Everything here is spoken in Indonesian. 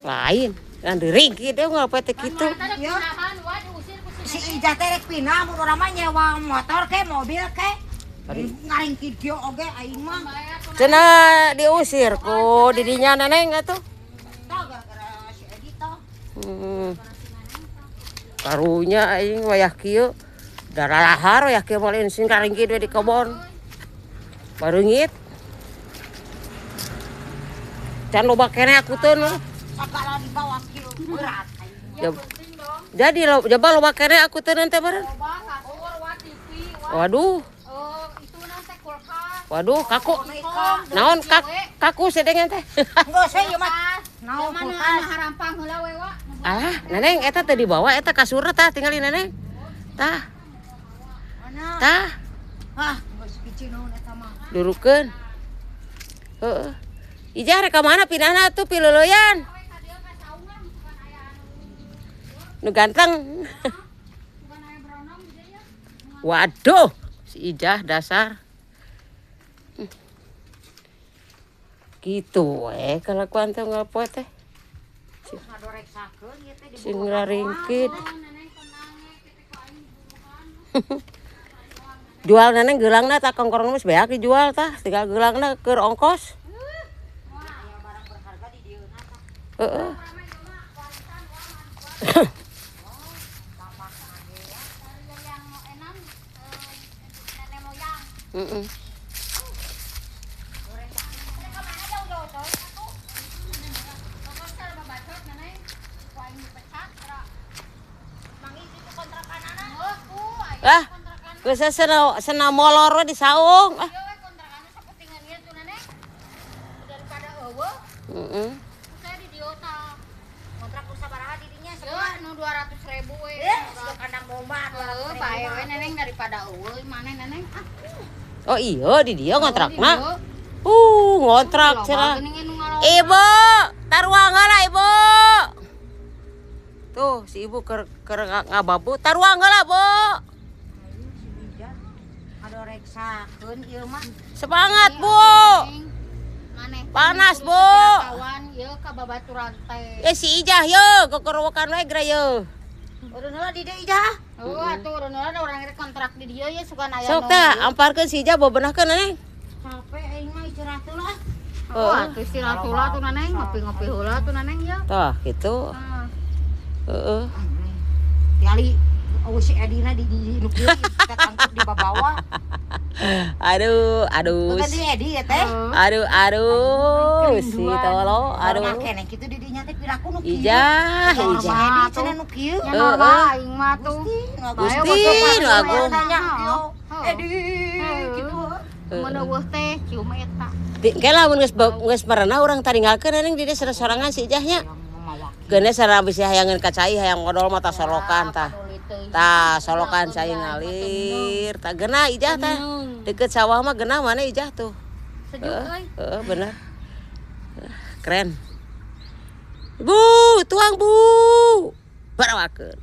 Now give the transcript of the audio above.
Lain, kan ringkih deh ngapet kitu. Si Ija teh rek pindah mun urang mah nyewa motor ke mobil ke. Ngaringkih dia oge aing mah. Cenah diusir ku didinya neneng atuh. Tah gara-gara si Edi tah. Karunya aing wayah kieu. Daralahar wayah kieu moal insin karingkih di kebon. Bareungit. Can loba keneh aku teu nu. Sagala di bawah kieu berat. Jadi coba loba keneh aku teu nanti bareng. Waduh. Waduh, kaku. Naon kaku sedengan teh. Enggeus we ieu mah. Naon kulkas harampang heula we wa. Alah, neneng eta teh dibawa eta kasurna tah tinggalin neneng. Tah. mana? Tah, Hah, geus picin naon eta mah. durukeun. Heeh. Ijah rek ka mana pindahna atuh pileuleyan. Nu ganteng. Waduh, si Ijah dasar. Gitu we kalakuan teh ngapoe teh. Ngadoreksakeun ieu teh di Sing ngaringkit. Jual neneng geulangna tak kongkorong geus beak dijual tah, tinggal geulangna keur ongkos. barang berharga di dieu na tah. Heeh. Heeh. Lah, geus sena molor we di saung. Ah. Heeh. Kontrak ku sabaraha di dinya Yo, nu 200.000 we. Sudah kandang domba Heuh, bae we neneng daripada eueuh maneh neneng. Oh iya di dia ngontrakna. Di Ngontrak dieu. cenah. Geuning nu ngalo. Ibu, taruangala ibu. Tuh si ibu keur ngababu, taruangala bu. ngadoreksakeun ieu mah. Semangat bu. Maneh Panas, Bu. Kawan ieu ka babaturan teh. Ya si Ijah yo, kekorowokan we gra yo. Urang heula di dieu Ija. Oh, atuh urang ada urang rek kontrak di dieu ye sugan aya Sok tah, amparkeun si Ijah bebenahkeun neneng. Capek aing mah istirahat heula lah. Oh, atuh istirahat heula tuh neneng, ngopi-ngopi heula tuh neneng ya. Tah, gitu. Ah. Heeh. Tiali si Edina di nu kieu kita tangkep di bawah. Aduh, Bukan di Edi ya teh. aduh, si tolo, Aduh. aduh. Kene kitu di dinya teh piraku nu kieu. Ijah, Ija. Ijah. Edi cenah nu kieu. Ya normal aing mah tuh. Gusti, nu agung. Edi gitu. Mun eueuh teh cium eta. Kela mun geus merenah urang taringgalkeun neneng di dieu sorangan si Ijahnya. Geuna sareng bisa hayangeun ka cai hayang modal mata solokan tah. Tah solokan cai ngalir. Tah geuna Ijah tah. Deket sawah mah geuna mana Ijah tuh. Sejuk euy. Heeh, bener. Keren. Bu, tuang Bu. Barawakeun.